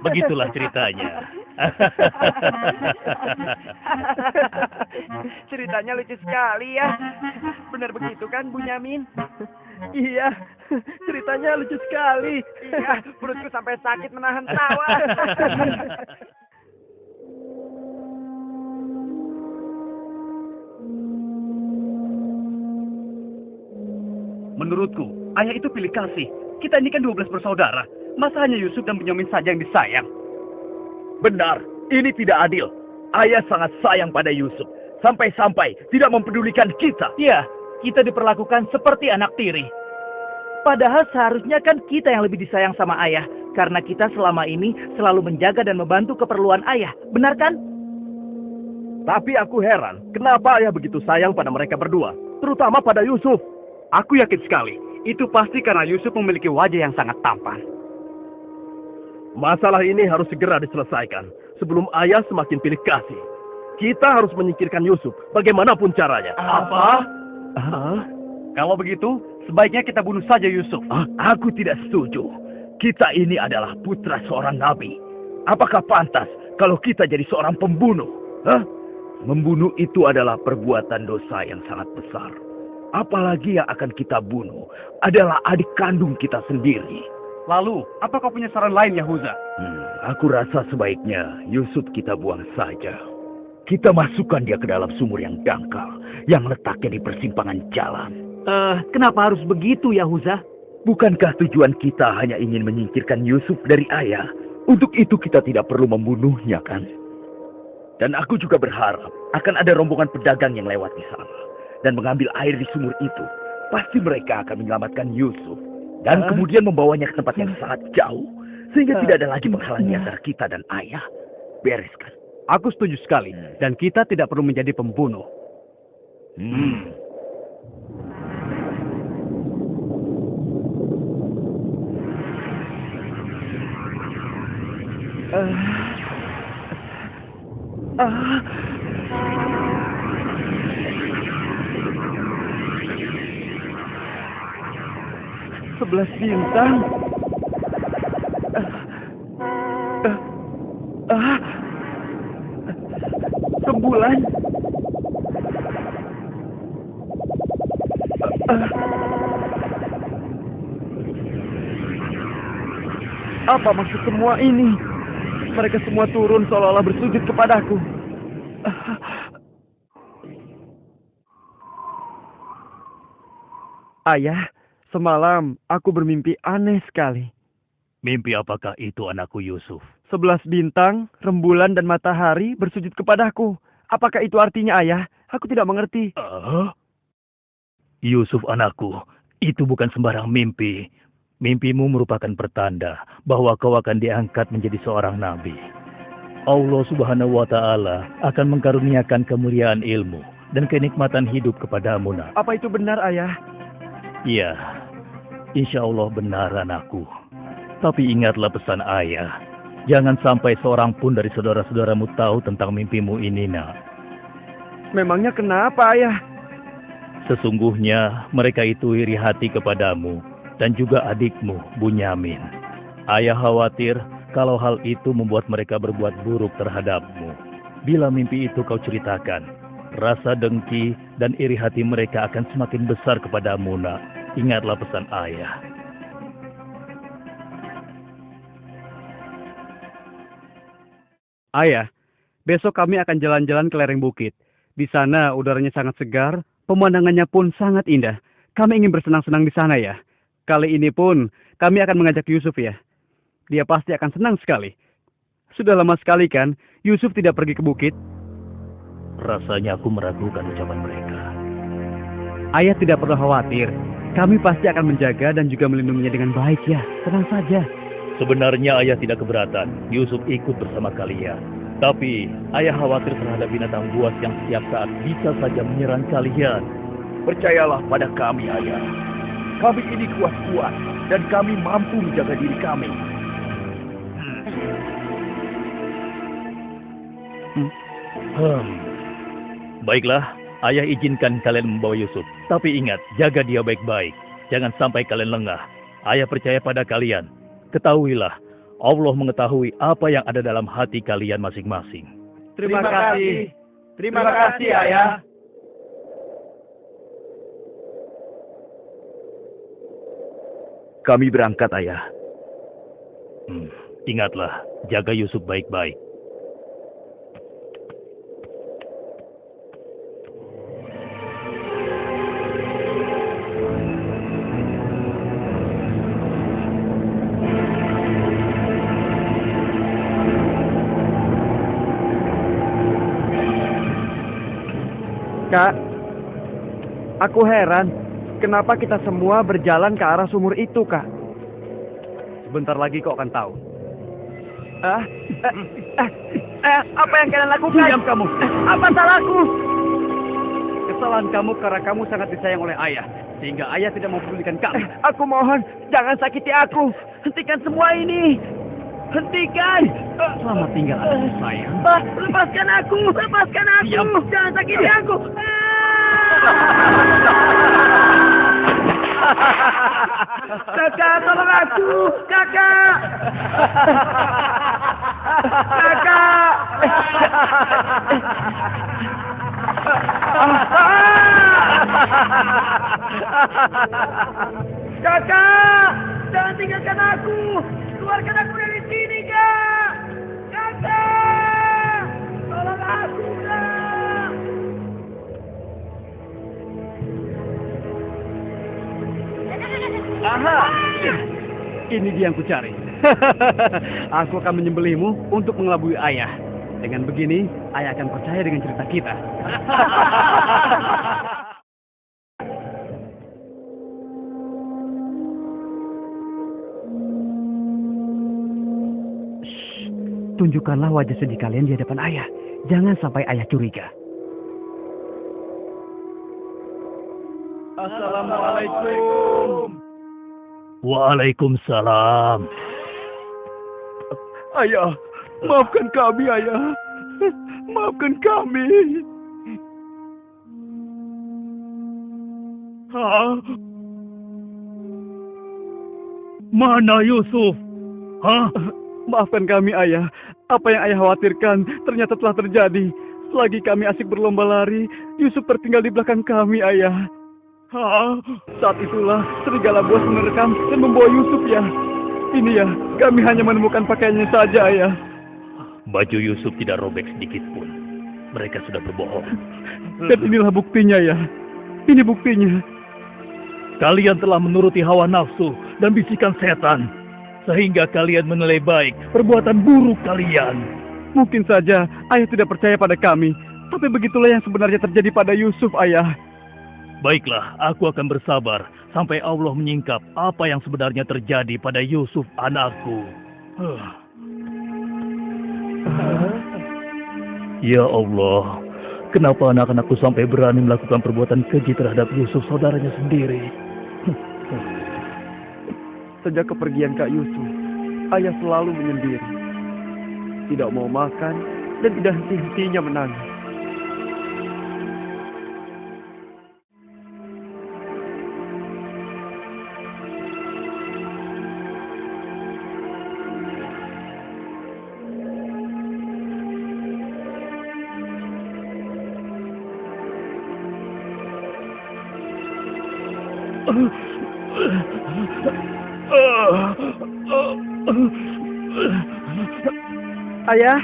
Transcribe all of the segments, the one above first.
Begitulah ceritanya. Ceritanya lucu sekali ya. Benar begitu kan, Bunyamin? Iya, ceritanya lucu sekali. Iya, perutku sampai sakit menahan tawa. Menurutku, ayah itu pilih kasih. Kita ini kan 12 bersaudara. Masa hanya Yusuf dan Bunyamin saja yang disayang? Benar, ini tidak adil. Ayah sangat sayang pada Yusuf. Sampai-sampai tidak mempedulikan kita. Iya, kita diperlakukan seperti anak tiri. Padahal seharusnya kan kita yang lebih disayang sama ayah. Karena kita selama ini selalu menjaga dan membantu keperluan ayah. Benar kan? Tapi aku heran, kenapa ayah begitu sayang pada mereka berdua? Terutama pada Yusuf. Aku yakin sekali. Itu pasti karena Yusuf memiliki wajah yang sangat tampan. Masalah ini harus segera diselesaikan sebelum ayah semakin pilih kasih. Kita harus menyingkirkan Yusuf bagaimanapun caranya. Apa? Kalau begitu, sebaiknya kita bunuh saja Yusuf. Aku tidak setuju. Kita ini adalah putra seorang nabi. Apakah pantas kalau kita jadi seorang pembunuh? Membunuh itu adalah perbuatan dosa yang sangat besar. Apalagi yang akan kita bunuh adalah adik kandung kita sendiri. Lalu, apa kau punya saran lain, Yahuza? Aku rasa sebaiknya Yusuf kita buang saja. Kita masukkan dia ke dalam sumur yang dangkal, yang letaknya di persimpangan jalan. Kenapa harus begitu, Yahuza? Bukankah tujuan kita hanya ingin menyingkirkan Yusuf dari ayah? Untuk itu kita tidak perlu membunuhnya, kan? Dan aku juga berharap akan ada rombongan pedagang yang lewat di sana dan mengambil air di sumur itu. Pasti mereka akan menyelamatkan Yusuf dan kemudian membawanya ke tempat yang sangat jauh, sehingga tidak ada lagi penghalang di antara kita dan ayah. Bereskan. Aku setuju sekali, dan kita tidak perlu menjadi pembunuh. Sebelas bintang. Rembulan. Apa maksud semua ini? Mereka semua turun seolah-olah bersujud kepadaku. Ayah, semalam aku bermimpi aneh sekali. Mimpi apakah itu anakku Yusuf? 11 bintang, rembulan, dan matahari bersujud kepadaku. Apakah itu artinya, ayah? Aku tidak mengerti. Yusuf anakku, itu bukan sembarang mimpi. Mimpimu merupakan pertanda bahwa kau akan diangkat menjadi seorang nabi. Allah Subhanahu wa Ta'ala akan mengkaruniakan kemuliaan ilmu dan kenikmatan hidup kepadamu, nak. Apa itu benar, ayah? Iya, insya Allah benar anakku. Tapi ingatlah pesan ayah. Jangan sampai seorang pun dari saudara-saudaramu tahu tentang mimpimu ini, nak. Memangnya kenapa, ayah? Sesungguhnya mereka itu iri hati kepadamu dan juga adikmu, Bunyamin. Ayah khawatir kalau hal itu membuat mereka berbuat buruk terhadapmu. Bila mimpi itu kau ceritakan, rasa dengki dan iri hati mereka akan semakin besar kepadamu, nak. Ingatlah pesan ayah. Ayah, besok kami akan jalan-jalan ke lereng bukit. Di sana udaranya sangat segar, pemandangannya pun sangat indah. Kami ingin bersenang-senang di sana, ya. Kali ini pun kami akan mengajak Yusuf, ya. Dia pasti akan senang sekali. Sudah lama sekali kan Yusuf tidak pergi ke bukit? Rasanya aku meragukan ucapan mereka. Ayah tidak perlu khawatir. Kami pasti akan menjaga dan juga melindunginya dengan baik, ya. Tenang saja. Sebenarnya ayah tidak keberatan Yusuf ikut bersama kalian. Tapi ayah khawatir terhadap binatang buas yang setiap saat bisa saja menyerang kalian. Percayalah pada kami, ayah. Kami ini kuat-kuat dan kami mampu menjaga diri kami. Baiklah, ayah izinkan kalian membawa Yusuf. Tapi ingat, jaga dia baik-baik. Jangan sampai kalian lengah. Ayah percaya pada kalian. Ketahuilah, Allah mengetahui apa yang ada dalam hati kalian masing-masing. Terima kasih. Terima kasih, Ayah. Kami berangkat, Ayah. Ingatlah, jaga Yusuf baik-baik. Kak, aku heran, kenapa kita semua berjalan ke arah sumur itu, Kak? Sebentar lagi kau akan tahu. Apa yang kalian lakukan? Diam kamu. Apa salahku? Kesalahan kamu karena kamu sangat disayang oleh ayah, sehingga ayah tidak mempedulikan kamu. Aku mohon, jangan sakiti aku. Hentikan semua ini. Hentikan! Selamat tinggal, anakku sayang. Lepaskan aku! Lepaskan aku! Diam. Jangan sakiti aku! Kakak, tolong aku! Kakak! Kakak! Kakak! Jangan tinggalkan aku! Keluarkan aku dari sini, Kak! Kakak! Tolong aku, Kak! Aha! Ini dia yang kucari. Aku akan menyembelihmu untuk mengelabui ayah. Dengan begini, ayah akan percaya dengan cerita kita. Tunjukkanlah wajah sedih kalian di hadapan ayah. Jangan sampai ayah curiga. Assalamualaikum. Waalaikumsalam. Ayah, maafkan kami, ayah. Maafkan kami. Mana Yusuf? Maafkan kami, ayah. Apa yang ayah khawatirkan ternyata telah terjadi. Selagi kami asik berlomba lari, Yusuf tertinggal di belakang kami, ayah. Saat itulah serigala buas menerkam dan membawa Yusuf, ya. Ini ya, kami hanya menemukan pakaiannya saja, ayah. Baju Yusuf tidak robek sedikit pun. Mereka sudah berbohong. Dan inilah buktinya, ya. Ini buktinya. Kalian telah menuruti hawa nafsu dan bisikan setan, sehingga kalian menilai baik perbuatan buruk kalian. Mungkin saja ayah tidak percaya pada kami, tapi begitulah yang sebenarnya terjadi pada Yusuf, ayah. Baiklah, aku akan bersabar sampai Allah menyingkap apa yang sebenarnya terjadi pada Yusuf anakku. Ya Allah, kenapa anak-anakku sampai berani melakukan perbuatan keji terhadap Yusuf saudaranya sendiri? Sejak kepergian Kak Yusuf, ayah selalu menyendiri. Tidak mau makan dan tidak henti-hentinya menangis. Ayah?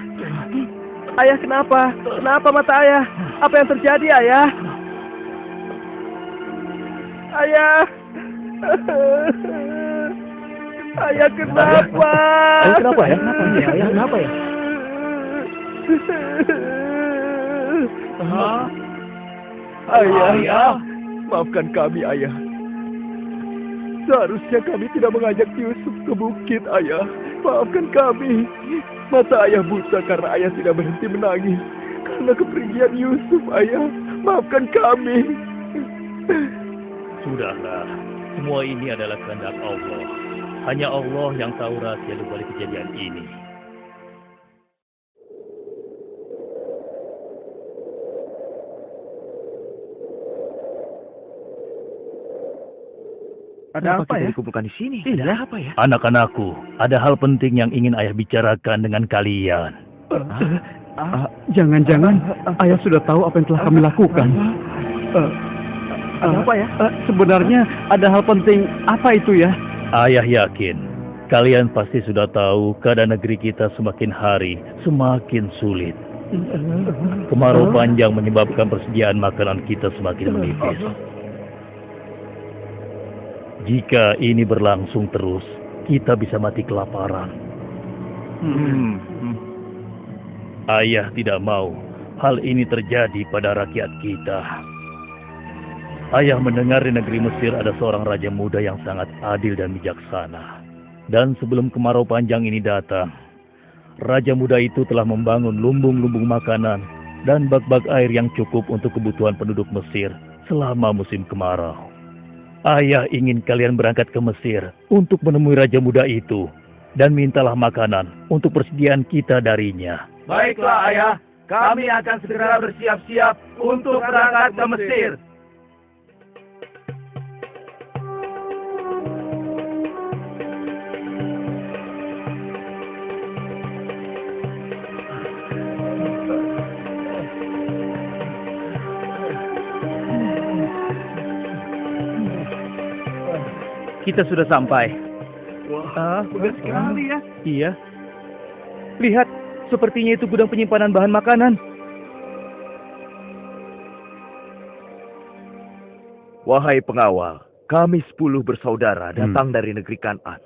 Ayah kenapa? Kenapa mata ayah? Apa yang terjadi, ayah? Ayah? Ayah kenapa? Ayah kenapa ya? Ayah kenapa ya? Ayah, maafkan kami, ayah. Seharusnya kami tidak mengajak Yusuf ke bukit, ayah. Maafkan kami. Mata ayah buta karena ayah tidak berhenti menangis. Karena kepergian Yusuf, ayah. Maafkan kami. Sudahlah, semua ini adalah kehendak Allah. Hanya Allah yang tahu rahasia di balik kejadian ini. Ada apa kita ya? dikumpulkan di sini? Iya. Ada apa ya? Anak-anakku, ada hal penting yang ingin ayah bicarakan dengan kalian. Jangan-jangan ayah sudah tahu apa yang telah kami lakukan. Ada apa ya? Sebenarnya ada hal penting apa itu ya? Ayah yakin, kalian pasti sudah tahu keadaan negeri kita semakin hari semakin sulit. Kemarau panjang menyebabkan persediaan makanan kita semakin menipis. Jika ini berlangsung terus, kita bisa mati kelaparan. Ayah tidak mau hal ini terjadi pada rakyat kita. Ayah mendengar di negeri Mesir ada seorang raja muda yang sangat adil dan bijaksana. Dan sebelum kemarau panjang ini datang, raja muda itu telah membangun lumbung-lumbung makanan dan bak-bak air yang cukup untuk kebutuhan penduduk Mesir selama musim kemarau. Ayah ingin kalian berangkat ke Mesir untuk menemui raja muda itu dan mintalah makanan untuk persediaan kita darinya. Baiklah ayah, kami akan segera bersiap-siap untuk berangkat ke Mesir. Kita sudah sampai. Wah, bagus sekali ya. Iya. Lihat, sepertinya itu gudang penyimpanan bahan makanan. Wahai pengawal, kami 10 bersaudara datang dari negeri Kan'an.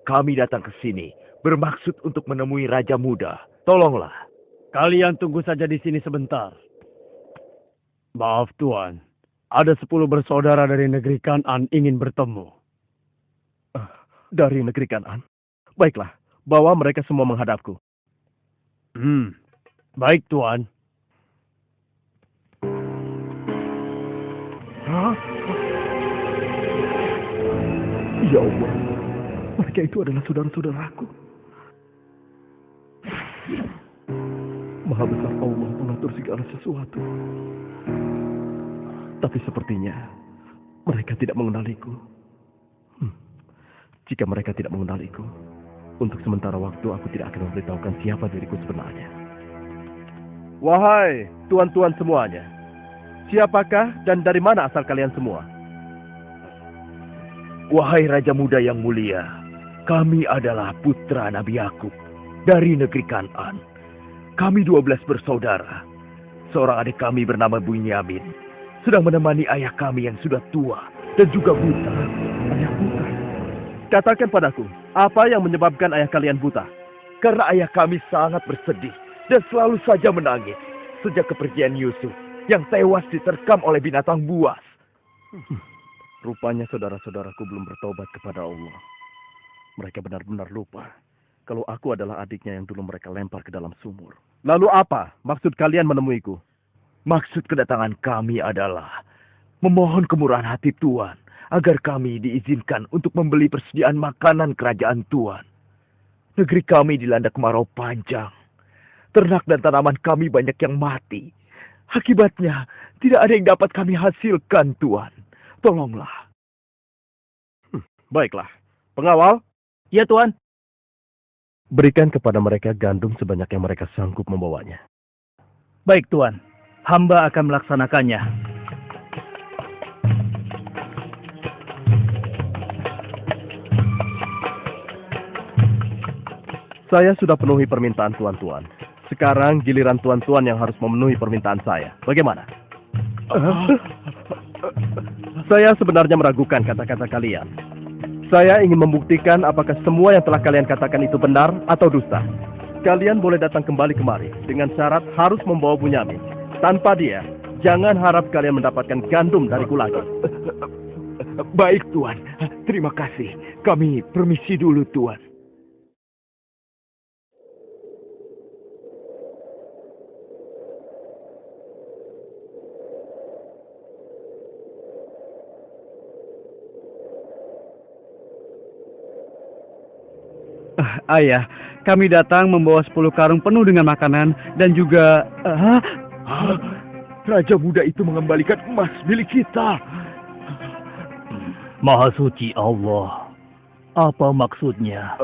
Kami datang ke sini bermaksud untuk menemui Raja Muda. Tolonglah. Kalian tunggu saja di sini sebentar. Maaf Tuan, ada 10 bersaudara dari negeri Kan'an ingin bertemu. Dari negeri Kan'an. Baiklah, bawa mereka semua menghadapku. Baik Tuan. Hah? Ya Allah, mereka itu adalah saudara-saudaraku. Maha besar Allah mengatur segala sesuatu. Tapi sepertinya mereka tidak mengenaliku. Jika mereka tidak mengenaliku, untuk sementara waktu aku tidak akan memberitahukan siapa diriku sebenarnya. Wahai tuan-tuan semuanya, siapakah dan dari mana asal kalian semua? Wahai Raja Muda yang mulia, kami adalah putra Nabi Yakub dari negeri Kan'an. Kami 12 bersaudara. Seorang adik kami bernama Bunyamin sedang menemani ayah kami yang sudah tua dan juga buta. Ayah buta. Katakan padaku, apa yang menyebabkan ayah kalian buta? Karena ayah kami sangat bersedih dan selalu saja menangis sejak kepergian Yusuf yang tewas diterkam oleh binatang buas. Rupanya saudara-saudaraku belum bertobat kepada Allah. Mereka benar-benar lupa kalau aku adalah adiknya yang dulu mereka lempar ke dalam sumur. Lalu apa maksud kalian menemuiku? Maksud kedatangan kami adalah memohon kemurahan hati Tuan agar kami diizinkan untuk membeli persediaan makanan kerajaan Tuan. Negeri kami dilanda kemarau panjang. Ternak dan tanaman kami banyak yang mati. Akibatnya, tidak ada yang dapat kami hasilkan, Tuan. Tolonglah. Baiklah. Pengawal, Ya Tuan. berikan kepada mereka gandum sebanyak yang mereka sanggup membawanya. Baik Tuan, hamba akan melaksanakannya. Saya sudah penuhi permintaan tuan-tuan. Sekarang giliran tuan-tuan yang harus memenuhi permintaan saya. Bagaimana? Saya sebenarnya meragukan kata-kata kalian. Saya ingin membuktikan apakah semua yang telah kalian katakan itu benar atau dusta. Kalian boleh datang kembali kemari dengan syarat harus membawa Bunyamin. Tanpa dia, jangan harap kalian mendapatkan gandum dariku lagi. Baik, Tuan. Terima kasih. Kami permisi dulu, Tuan. Ayah, kami datang membawa 10 karung penuh dengan makanan dan juga... Raja muda itu mengembalikan emas milik kita. Maha suci Allah. Apa maksudnya?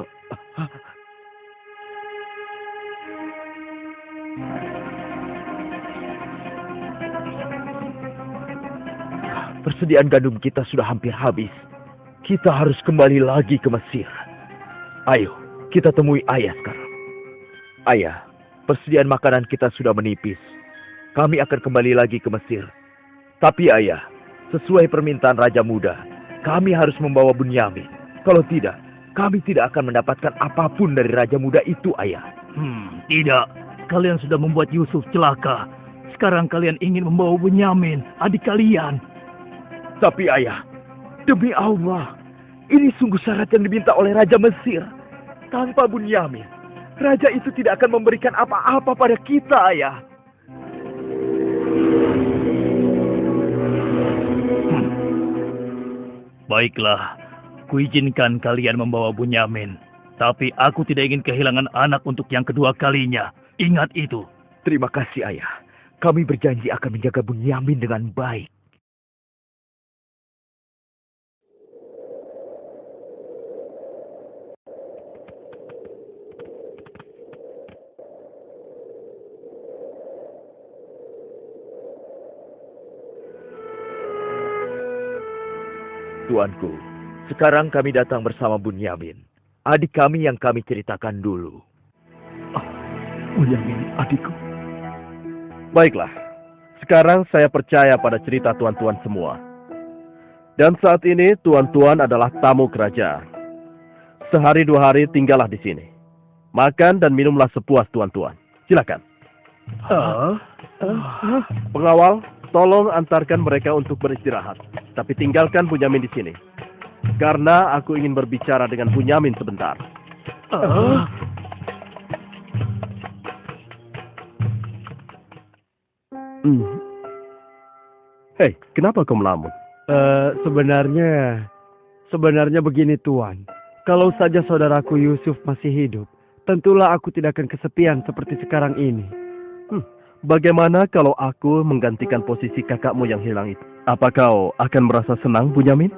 Persediaan gandum kita sudah hampir habis. Kita harus kembali lagi ke Mesir. Ayo, kita temui ayah sekarang. Ayah, persediaan makanan kita sudah menipis. Kami akan kembali lagi ke Mesir. Tapi ayah, sesuai permintaan Raja Muda, kami harus membawa Bunyamin. Kalau tidak, kami tidak akan mendapatkan apapun dari Raja Muda itu, ayah. Tidak. Kalian sudah membuat Yusuf celaka. Sekarang kalian ingin membawa Bunyamin, adik kalian. Tapi ayah, demi Allah, ini sungguh syarat yang diminta oleh Raja Mesir. Tanpa Bunyamin, Raja itu tidak akan memberikan apa-apa pada kita, ayah. Baiklah, kuizinkan kalian membawa Bunyamin. Tapi aku tidak ingin kehilangan anak untuk yang kedua kalinya. Ingat itu. Terima kasih, ayah. Kami berjanji akan menjaga Bunyamin dengan baik. Tuanku, sekarang kami datang bersama Bunyamin, adik kami yang kami ceritakan dulu. Bunyamin, adikku. Baiklah, sekarang saya percaya pada cerita tuan-tuan semua. Dan saat ini tuan-tuan adalah tamu kerajaan. Sehari 2 hari tinggallah di sini. Makan dan minumlah sepuas tuan-tuan. Silakan. Pengawal, tolong antarkan mereka untuk beristirahat. Tapi tinggalkan Bunyamin di sini. Karena aku ingin berbicara dengan Bunyamin sebentar. Hei, kenapa kau melamun? Sebenarnya begini Tuan. Kalau saja saudaraku Yusuf masih hidup, tentulah aku tidak akan kesepian seperti sekarang ini. Bagaimana kalau aku menggantikan posisi kakakmu yang hilang itu? Apa kau akan merasa senang, Bunyamin?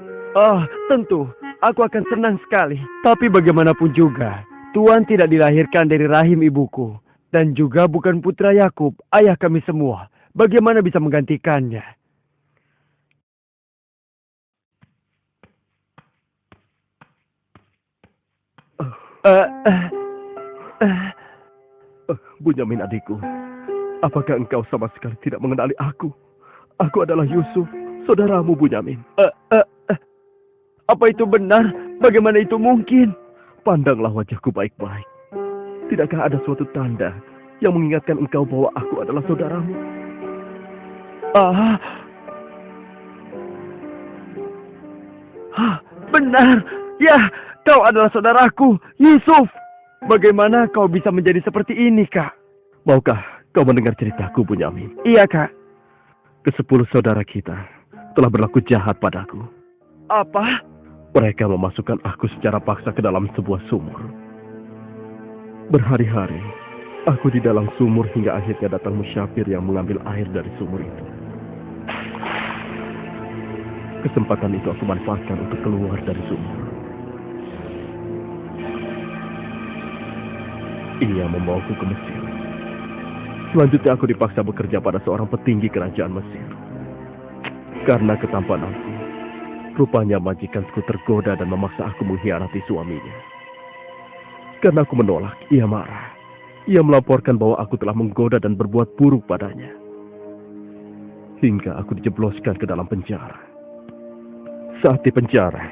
Tentu. Aku akan senang sekali. Tapi bagaimanapun juga, Tuan tidak dilahirkan dari rahim ibuku. Dan juga bukan putra Yakub, ayah kami semua. Bagaimana bisa menggantikannya? Bunyamin adikku, apakah engkau sama sekali tidak mengenali aku? Aku adalah Yusuf, saudaramu Bunyamin. Apa itu benar? Bagaimana itu mungkin? Pandanglah wajahku baik-baik. Tidakkah ada suatu tanda yang mengingatkan engkau bahwa aku adalah saudaramu? Benar. Ya, kau adalah saudaraku, Yusuf. Bagaimana kau bisa menjadi seperti ini, Kak? Maukah kau mendengar ceritaku, Bunyamin? Iya, Kak. Ke-10 saudara kita telah berlaku jahat padaku. Apa? Mereka memasukkan aku secara paksa ke dalam sebuah sumur. Berhari-hari, aku di dalam sumur hingga akhirnya datang musyafir yang mengambil air dari sumur itu. Kesempatan itu aku manfaatkan untuk keluar dari sumur. Ia membawaku ke Mesir. Selanjutnya aku dipaksa bekerja pada seorang petinggi kerajaan Mesir. Karena ketampananku, rupanya majikanku tergoda dan memaksa aku mengkhianati suaminya. Karena aku menolak, ia marah. Ia melaporkan bahwa aku telah menggoda dan berbuat buruk padanya. Hingga aku dijebloskan ke dalam penjara. Saat di penjara,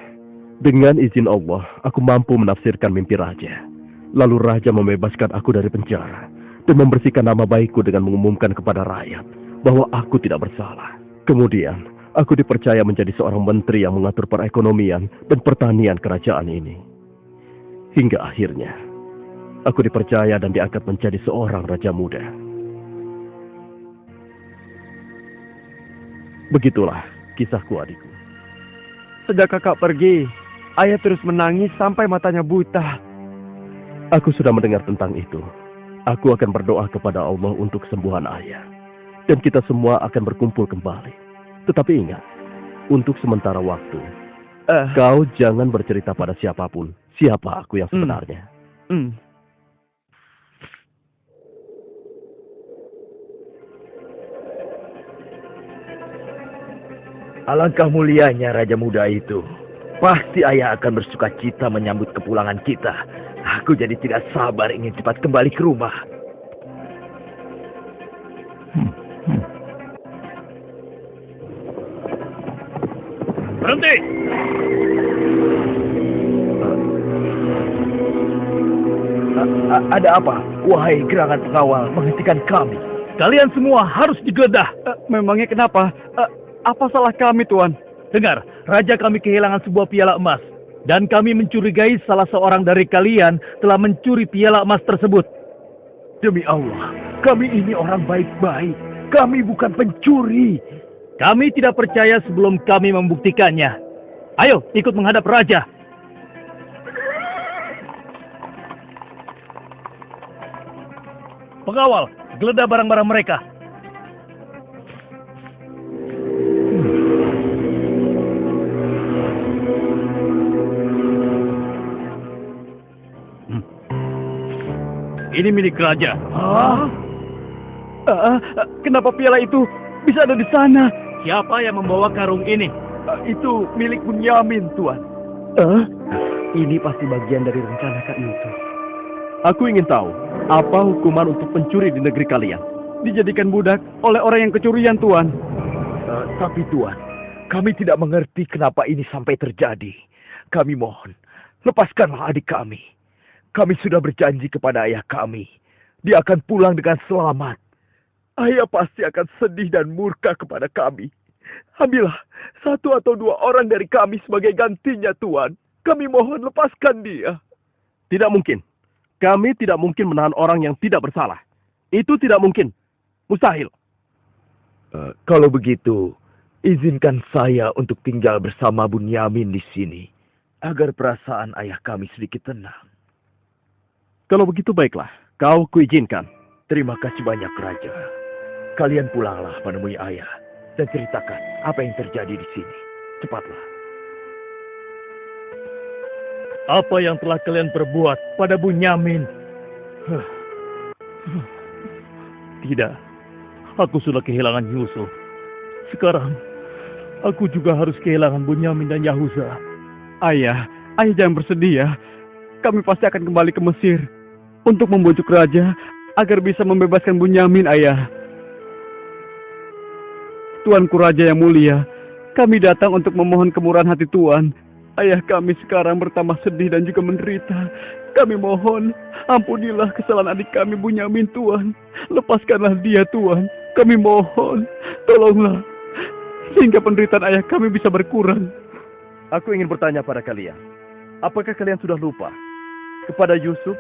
dengan izin Allah, aku mampu menafsirkan mimpi raja. Lalu raja membebaskan aku dari penjara dan membersihkan nama baikku dengan mengumumkan kepada rakyat bahwa aku tidak bersalah. Kemudian, aku dipercaya menjadi seorang menteri yang mengatur perekonomian dan pertanian kerajaan ini. Hingga akhirnya, aku dipercaya dan diangkat menjadi seorang raja muda. Begitulah kisahku, adikku. Sejak kakak pergi, ayah terus menangis sampai matanya buta. Aku sudah mendengar tentang itu. Aku akan berdoa kepada Allah untuk kesembuhan ayah. Dan kita semua akan berkumpul kembali. Tetapi ingat, untuk sementara waktu, Kau jangan bercerita pada siapapun siapa aku yang sebenarnya. Alangkah mulianya Raja Muda itu. Pasti ayah akan bersuka cita menyambut kepulangan kita. Aku jadi tidak sabar ingin cepat kembali ke rumah. Berhenti! Ada apa? Wahai gerangan pengawal, menghentikan kami. Kalian semua harus digeledah. Memangnya kenapa? Apa salah kami, Tuan? Dengar, Raja kami kehilangan sebuah piala emas. Dan kami mencurigai salah seorang dari kalian telah mencuri piala emas tersebut. Demi Allah, kami ini orang baik-baik. Kami bukan pencuri. Kami tidak percaya sebelum kami membuktikannya. Ayo, ikut menghadap Raja. Pengawal, geledah barang-barang mereka. Ini milik Raja. Kenapa piala itu bisa ada di sana? Siapa yang membawa karung ini? Itu milik Bunyamin, Tuan. Ini pasti bagian dari rencana Kak Yusuf. Aku ingin tahu, apa hukuman untuk pencuri di negeri kalian? Dijadikan budak oleh orang yang kecurian, Tuan. Tapi Tuan, kami tidak mengerti kenapa ini sampai terjadi. Kami mohon, lepaskanlah adik kami. Kami sudah berjanji kepada ayah kami. Dia akan pulang dengan selamat. Ayah pasti akan sedih dan murka kepada kami. Ambillah 1 atau 2 orang dari kami sebagai gantinya, Tuan. Kami mohon lepaskan dia. Tidak mungkin. Kami tidak mungkin menahan orang yang tidak bersalah. Itu tidak mungkin. Mustahil. Kalau begitu, izinkan saya untuk tinggal bersama Bunyamin di sini. Agar perasaan ayah kami sedikit tenang. Kalau begitu baiklah, kau kuizinkan. Terima kasih banyak, Raja. Kalian pulanglah menemui ayah dan ceritakan apa yang terjadi di sini. Cepatlah. Apa yang telah kalian perbuat pada Bunyamin? Tidak. Aku sudah kehilangan Yusuf. Sekarang, aku juga harus kehilangan Bunyamin dan Yahuza. Ayah jangan bersedih ya. Kami pasti akan kembali ke Mesir untuk membujuk Raja agar bisa membebaskan Bunyamin, Ayah. Tuanku Raja yang mulia, kami datang untuk memohon kemurahan hati Tuan. Ayah kami sekarang bertambah sedih dan juga menderita. Kami mohon, ampunilah kesalahan adik kami Bunyamin, Tuan. Lepaskanlah dia, Tuan. Kami mohon, tolonglah, sehingga penderitaan ayah kami bisa berkurang. Aku ingin bertanya pada kalian. Apakah kalian sudah lupa kepada Yusuf,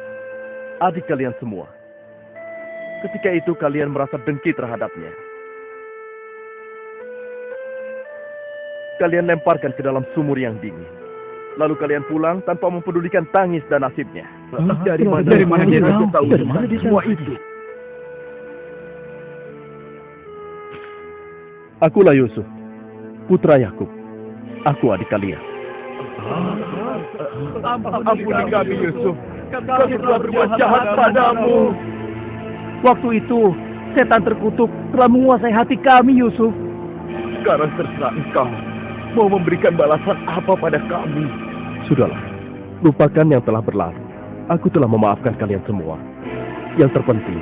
adik kalian semua? Ketika itu kalian merasa dengki terhadapnya. Kalian lemparkan ke dalam sumur yang dingin. Lalu kalian pulang tanpa mempedulikan tangis dan nasibnya. Dari mana dia tahu semua itu? Akulah Yusuf, putra Yakub. Aku adik kalian. Ampuni kami, Yusuf. Kami telah berbuat jahat padamu. Waktu itu, setan terkutuk telah menguasai hati kami, Yusuf. Sekarang terserah engkau mau memberikan balasan apa pada kami. Sudahlah, lupakan yang telah berlalu. Aku telah memaafkan kalian semua. Yang terpenting,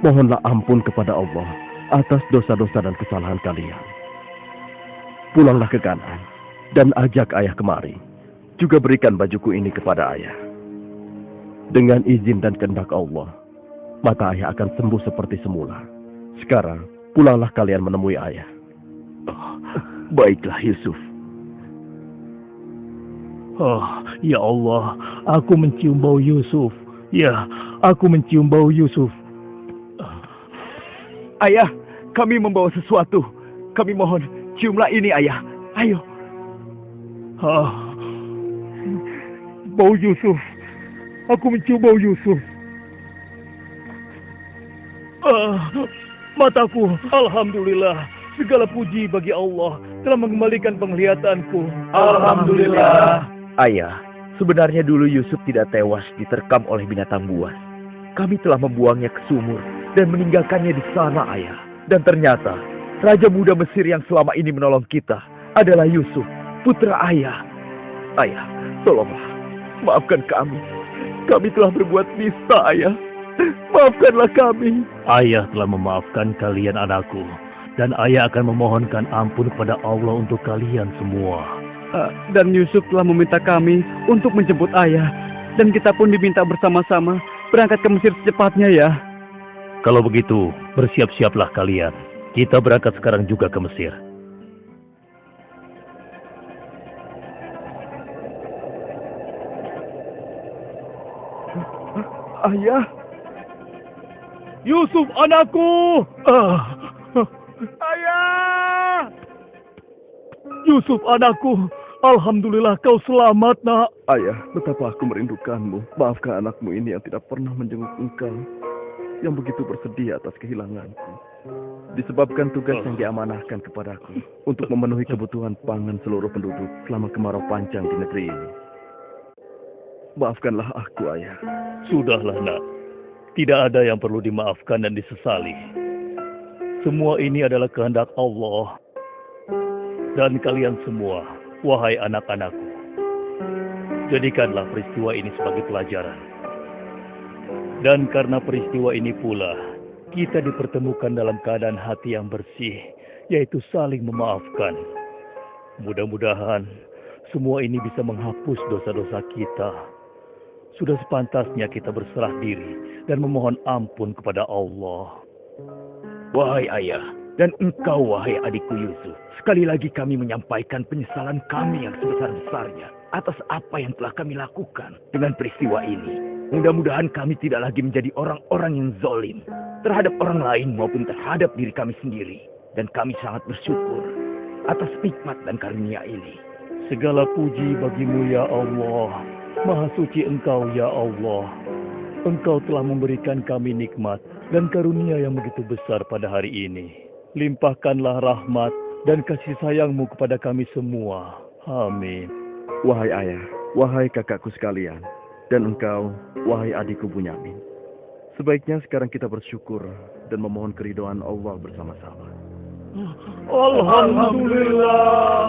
mohonlah ampun kepada Allah atas dosa-dosa dan kesalahan kalian. Pulanglah ke Kanaan dan ajak ayah kemari. Juga berikan bajuku ini kepada ayah. Dengan izin dan kehendak Allah, maka ayah akan sembuh seperti semula. Sekarang, pulanglah kalian menemui ayah. Baiklah, Yusuf. Oh, ya Allah, aku mencium bau Yusuf. Ya, aku mencium bau Yusuf. Ayah, kami membawa sesuatu. Kami mohon, ciumlah ini, ayah. Ayo. Bau Yusuf. Aku mencium bau Yusuf. Mataku, alhamdulillah, Segala puji bagi Allah telah mengembalikan penglihatanku. Alhamdulillah. Ayah, sebenarnya dulu Yusuf tidak tewas diterkam oleh binatang buas. Kami telah membuangnya ke sumur dan meninggalkannya di sana, Ayah. Dan ternyata, Raja Muda Mesir yang selama ini menolong kita adalah Yusuf, putra Ayah. Ayah, tolonglah, maafkan kami. Kami telah berbuat nista, Ayah. Maafkanlah kami. Ayah telah memaafkan kalian anakku. Dan ayah akan memohonkan ampun kepada Allah untuk kalian semua. Dan Yusuf telah meminta kami untuk menjemput ayah. Dan kita pun diminta bersama-sama berangkat ke Mesir secepatnya ya. Kalau begitu, bersiap-siaplah kalian. Kita berangkat sekarang juga ke Mesir. Ayah, Yusuf anakku! ayah! Yusuf anakku! Alhamdulillah kau selamat, nak. Ayah, betapa aku merindukanmu. Maafkan anakmu ini yang tidak pernah menjenguk engkau, yang begitu bersedih atas kehilanganku. Disebabkan tugas yang diamanahkan kepadaku untuk memenuhi kebutuhan pangan seluruh penduduk selama kemarau panjang di negeri ini. Maafkanlah aku, ayah. Sudahlah, nak. Tidak ada yang perlu dimaafkan dan disesali. Semua ini adalah kehendak Allah. Dan kalian semua, wahai anak-anakku, jadikanlah peristiwa ini sebagai pelajaran. Dan karena peristiwa ini pula, kita dipertemukan dalam keadaan hati yang bersih, yaitu saling memaafkan. Mudah-mudahan semua ini bisa menghapus dosa-dosa kita. Sudah sepantasnya kita berserah diri dan memohon ampun kepada Allah. Wahai ayah, dan engkau wahai adikku Yusuf, sekali lagi kami menyampaikan penyesalan kami yang sebesar-besarnya atas apa yang telah kami lakukan dengan peristiwa ini. Mudah-mudahan kami tidak lagi menjadi orang-orang yang zalim terhadap orang lain maupun terhadap diri kami sendiri. Dan kami sangat bersyukur atas nikmat dan karunia ini. Segala puji bagimu ya Allah. Maha suci Engkau ya Allah. Engkau telah memberikan kami nikmat dan karunia yang begitu besar pada hari ini. Limpahkanlah rahmat dan kasih sayang-Mu kepada kami semua. Amin. Wahai ayah, wahai kakakku sekalian, dan engkau, wahai adikku Bunyamin. Sebaiknya sekarang kita bersyukur dan memohon keridhaan Allah bersama-sama. Alhamdulillah.